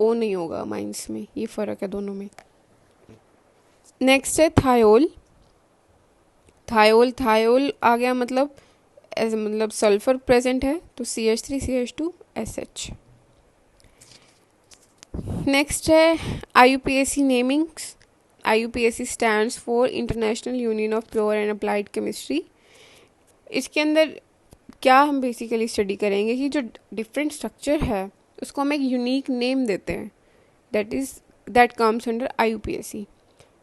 ओ नहीं होगा माइंस में, ये फ़र्क है दोनों में। नेक्स्ट है थायोल। थायोल थायोल आ गया मतलब मतलब सल्फर प्रेजेंट है तो CH3CH2SH। नेक्स्ट है IUPAC namings. IUPAC stands for international union of pure and applied chemistry. इसके अंदर क्या हम बेसिकली स्टडी करेंगे कि जो डिफरेंट स्ट्रक्चर है उसको हम एक यूनिक नेम देते हैं, दैट कम्स अंडर IUPAC।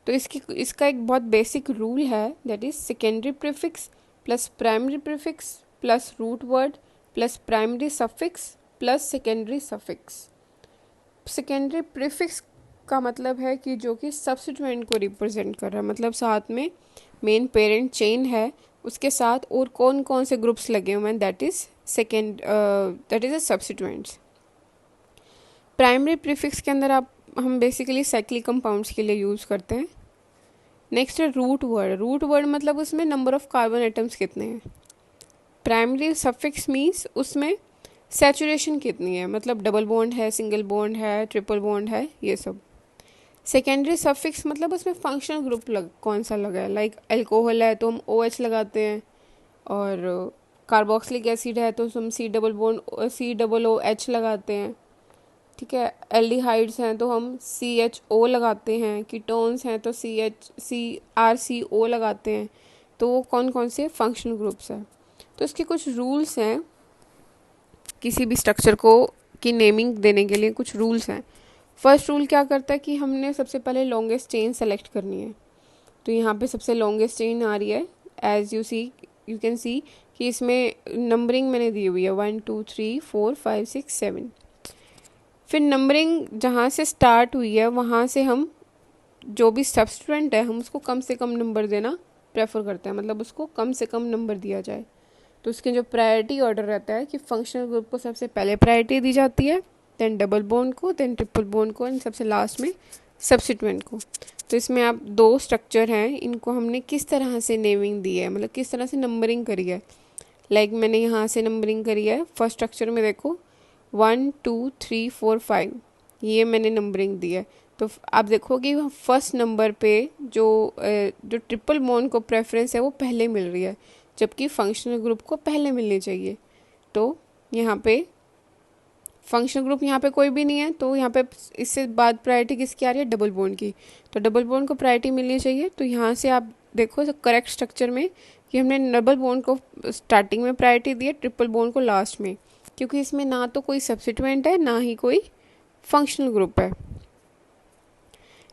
तो इसका एक बहुत बेसिक रूल है, that is secondary prefix plus primary prefix plus root word plus primary suffix plus secondary suffix. Secondary prefix का मतलब है कि जो कि सब्स्टिट्यूएंट को रिप्रेजेंट कर रहा है, मतलब साथ में मेन पेरेंट चेन है उसके साथ और कौन कौन से ग्रुप्स लगे हुए हैं, that is a substituents. Primary prefix के अंदर हम बेसिकली साइक्लिक कंपाउंड्स के लिए यूज़ करते हैं। नेक्स्ट है रूट वर्ड। रूट वर्ड मतलब उसमें नंबर ऑफ कार्बन एटम्स कितने हैं। प्राइमरी सफिक्स मीन्स उसमें सैचुरेशन कितनी है, मतलब डबल बॉन्ड है, सिंगल बॉन्ड है, ट्रिपल बॉन्ड है, ये सब। सेकेंडरी सफिक्स मतलब उसमें फंक्शनल ग्रुप कौन सा लगा है, लाइक अल्कोहल है तो हम OH लगाते हैं, और कार्बोक्सिलिक एसिड है तो हम COOH लगाते हैं, ठीक है। एल्डिहाइड्स हैं तो हम CHO लगाते हैं, कीटोन्स हैं तो CRCO लगाते हैं। तो वो कौन कौन से फंक्शनल ग्रुप्स हैं। तो इसके कुछ रूल्स हैं, किसी भी स्ट्रक्चर को की नेमिंग देने के लिए कुछ रूल्स हैं। फर्स्ट रूल क्या करता है कि हमने सबसे पहले लॉन्गेस्ट चेन सेलेक्ट करनी है। तो यहाँ पे सबसे लॉन्गेस्ट चेन आ रही है, एज यू कैन सी कि इसमें नंबरिंग मैंने दी हुई है 1 2 3 4 5 6 7। फिर नंबरिंग जहाँ से स्टार्ट हुई है वहाँ से हम जो भी सब्स्टिट्यूएंट है हम उसको कम से कम नंबर देना प्रेफर करते हैं, मतलब उसको कम से कम नंबर दिया जाए। तो उसके जो प्रायोरिटी ऑर्डर रहता है कि फंक्शनल ग्रुप को सबसे पहले प्रायोरिटी दी जाती है, देन डबल बॉन्ड को, देन ट्रिपल बॉन्ड को, एंड सबसे लास्ट में सब्स्टिट्यूएंट को। तो इसमें आप दो स्ट्रक्चर हैं, इनको हमने किस तरह से नेमिंग दी है, मतलब किस तरह से नंबरिंग करी है। लाइक मैंने यहाँ से नंबरिंग करी है। फर्स्ट स्ट्रक्चर में देखो 1 2 3 4 5 ये मैंने नंबरिंग दी है। तो आप देखोगे फर्स्ट नंबर पे जो ट्रिपल बॉन्ड को प्रेफरेंस है वो पहले मिल रही है, जबकि फंक्शनल ग्रुप को पहले मिलनी चाहिए। तो यहाँ पे फंक्शनल ग्रुप यहाँ पे कोई भी नहीं है, तो यहाँ पे इससे बाद प्रायोरिटी किसकी आ रही है, डबल बॉन्ड की। तो डबल बॉन्ड को प्रायोरिटी मिलनी चाहिए। तो यहाँ से आप देखो तो करेक्ट स्ट्रक्चर में कि हमने डबल बॉन्ड को स्टार्टिंग में प्रायोरिटी दी है, ट्रिपल बॉन्ड को लास्ट में, क्योंकि इसमें ना तो कोई सब्स्टिट्यूएंट है ना ही कोई फंक्शनल ग्रुप है।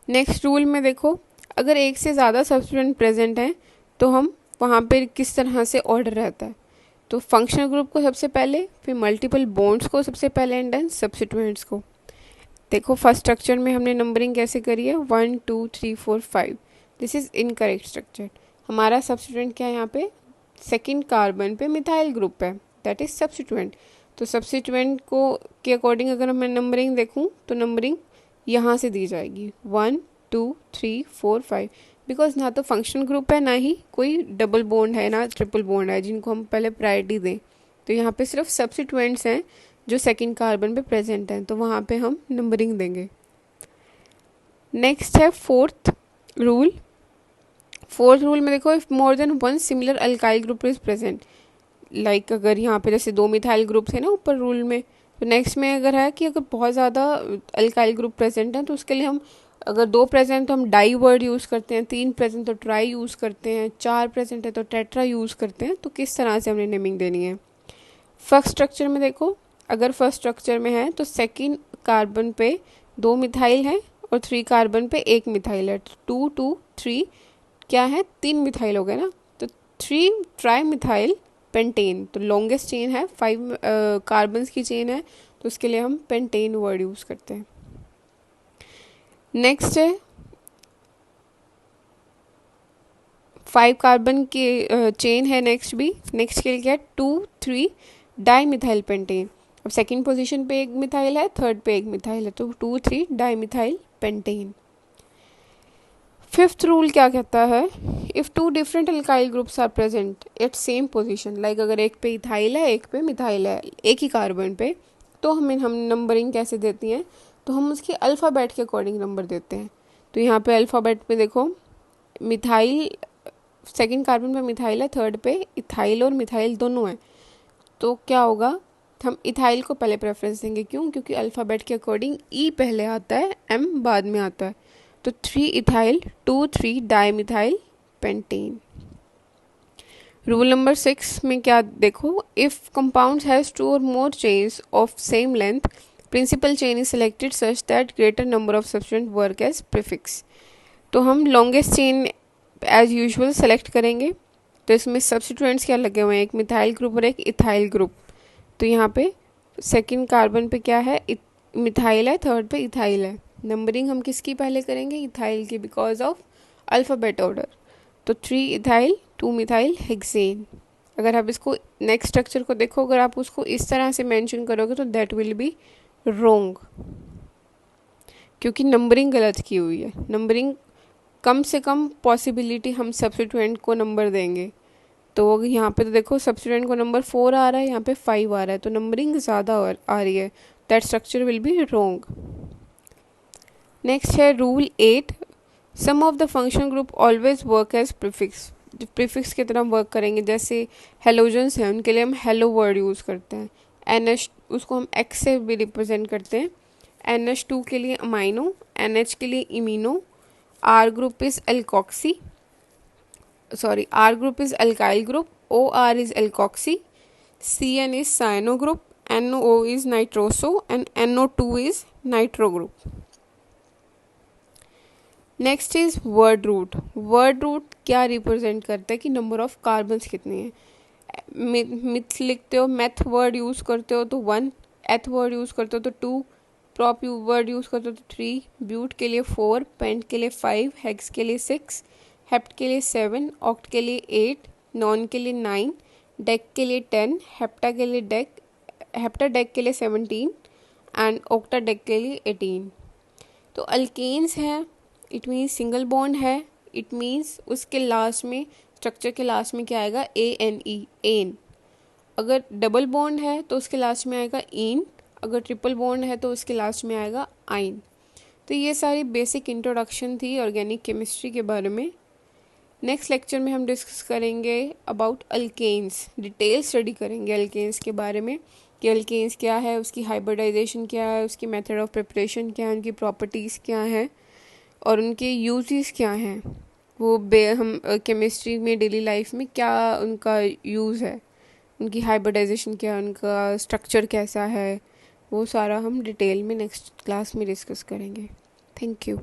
नेक्स्ट रूल में देखो, अगर एक से ज़्यादा सब्स्टिट्यूएंट प्रेजेंट हैं तो हम वहाँ पे किस तरह से ऑर्डर रहता है। तो फंक्शनल ग्रुप को सबसे पहले, फिर मल्टीपल बॉन्ड्स को सबसे पहले, एंड देन सब्स्टिट्यूएंट्स को। देखो फर्स्ट स्ट्रक्चर में हमने नंबरिंग कैसे करी है 1 2 3 4 5। This is incorrect structure. हमारा सब्स्टिट्यूएंट क्या है यहाँ पे, सेकेंड कार्बन पे मिथाइल ग्रुप है, दैट इज सब्स्टिट्यूएंट। तो सब्स्टिट्यूएंट को के अकॉर्डिंग अगर मैं नंबरिंग देखूँ तो नंबरिंग यहाँ से दी जाएगी 1 2 3 4 5, बिकॉज ना तो फंक्शनल ग्रुप है ना ही कोई डबल बॉन्ड है ना ट्रिपल बॉन्ड है जिनको हम पहले प्रायोरिटी दें। तो यहाँ पे सिर्फ सब्स्टिट्यूएंट्स हैं जो सेकेंड कार्बन पे प्रेजेंट हैं, तो वहाँ पे हम नंबरिंग देंगे। नेक्स्ट है फोर्थ रूल। फोर्थ रूल में देखो, if more than one similar alkyl group is present, like अगर यहाँ पे जैसे 2 मिथाइल ग्रुप्स है ना ऊपर रूल में, तो नेक्स्ट में अगर है कि अगर बहुत ज़्यादा अल्काइल ग्रुप प्रेजेंट हैं तो उसके लिए हम अगर 2 प्रेजेंट तो हम डाई वर्ड यूज़ करते हैं, 3 प्रेजेंट तो ट्राई यूज़ करते हैं, 4 प्रेजेंट है तो टेट्रा यूज़ करते हैं। तो किस तरह से हमने नेमिंग देनी है। फर्स्ट स्ट्रक्चर में देखो, अगर फर्स्ट स्ट्रक्चर में है तो सेकेंड कार्बन पे 2 मिथाइल है और 3 कार्बन पे 1 मिथाइल है, 2 2 3 क्या है, 3 मिथाइल हो गए ना। तो 3 ट्राई मिथाइल पेंटेन, तो लॉन्गेस्ट चेन है 5 कार्बन्स की चेन है, तो उसके लिए हम पेंटेन वर्ड यूज़ करते हैं। नेक्स्ट है 5 कार्बन की चेन है नेक्स्ट के लिए क्या है 2 3 डाई मिथाइल पेंटेन। अब सेकेंड पोजीशन पे 1 मिथाइल है, थर्ड पे 1 मिथाइल है, तो 2 3 di methyl pentane. Fifth rule क्या कहता है, if 2 different alkyl groups are present at same position, like अगर एक पे इथाइल है एक पे मिथाइल है एक ही कार्बन पे, तो हम नंबरिंग कैसे देती हैं, तो हम उसके अल्फ़ाबेट के अकॉर्डिंग नंबर देते हैं। तो यहाँ पे अल्फ़ाबेट पे देखो, मिथाइल सेकंड कार्बन पे मिथाइल है, थर्ड पे इथाइल और मिथाइल दोनों हैं। तो क्या होगा, हम इथाइल को पहले प्रेफरेंस देंगे। क्यों? क्योंकि अल्फ़ाबेट के अकॉर्डिंग ई पहले आता है, एम बाद में आता है। तो 3 ethyl 2 3 di methyl pentane. Rule number 6 में क्या देखो, इफ़ कंपाउंड हैज़ 2 और more chains of same length, principal chain is selected such that greater number of substituent work as prefix. तो हम longest chain as usual select करेंगे। तो इसमें substituents क्या लगे हुए हैं, एक मिथाइल ग्रुप और एक इथाइल ग्रुप। तो यहाँ पे सेकंड कार्बन पे क्या है, मिथाइल है, थर्ड पे इथाइल है। नंबरिंग हम किसकी पहले करेंगे, इथाइल की, बिकॉज ऑफ अल्फ़ाबेट ऑर्डर। तो 3 इथाइल 2 मिथाइल हेक्सेन। अगर आप इसको नेक्स्ट स्ट्रक्चर को देखो, अगर आप उसको इस तरह से मेंशन करोगे तो दैट विल बी रोंग, क्योंकि नंबरिंग गलत की हुई है। नंबरिंग कम से कम पॉसिबिलिटी हम सब्स्टिट्यूएंट को नंबर देंगे। तो यहाँ पे तो देखो सब्स्टिट्यूएंट को नंबर 4 आ रहा है, यहाँ पे 5 आ रहा है, तो नंबरिंग ज़्यादा आ रही है। That structure will be wrong. Next है rule 8, some of the function group always work as prefix. Prefix की तरह वर्क करेंगे, जैसे हेलोजन्स हैं उनके लिए हम हेलो वर्ड यूज़ करते हैं। NH उसको हम एक्स से भी रिप्रेजेंट करते हैं। NH2 के लिए अमाइनो, NH के लिए इमीनो, R group is alkoxy, sorry, R group is alkyl group, OR is alkoxy, CN is cyano group, NO is nitroso and NO2 is nitro group. Next is word root. Word root क्या represent करता है कि number of carbons कितने हैं। Myth लिखते हो, math word use करते हो तो 1, एथ वर्ड यूज़ करते हो तो 2, प्रॉप वर्ड यूज़ करते हो तो 3, ब्यूट के लिए 4, पेंट के लिए 5, हेक्स के लिए 6, हेप्ट के लिए 7, ऑक्ट के लिए 8, नॉन के लिए 9, डेक के लिए 10, हेप्टा के लिए हेप्टा डेक के लिए 17 एंड ऑक्टा डेक के लिए 18। तो अल्केन्स हैं, इट मीन्स सिंगल बॉन्ड है, इट मीन्स उसके लास्ट में, स्ट्रक्चर के लास्ट में क्या आएगा, ANE, एन। अगर डबल बॉन्ड है तो उसके लास्ट में आएगा इन, अगर ट्रिपल बॉन्ड है तो उसके लास्ट में आएगा आइन। तो ये सारी बेसिक इंट्रोडक्शन थी ऑर्गेनिक केमिस्ट्री के बारे में। नेक्स्ट लेक्चर में हम डिस्कस करेंगे अबाउट अल्केन्स, डिटेल स्टडी करेंगे अल्केन्स के बारे में कि अल्केन्स क्या है, उसकी हाइब्रिडाइजेशन क्या है, उसकी मेथड ऑफ प्रिपरेशन क्या है, उनकी प्रॉपर्टीज़ क्या हैं और उनके यूजेस क्या हैं। वो हम केमिस्ट्री में डेली लाइफ में क्या उनका यूज़ है, उनकी हाइब्रिडाइजेशन क्या, उनका स्ट्रक्चर कैसा है, वो सारा हम डिटेल में नेक्स्ट क्लास में डिस्कस करेंगे। Thank you.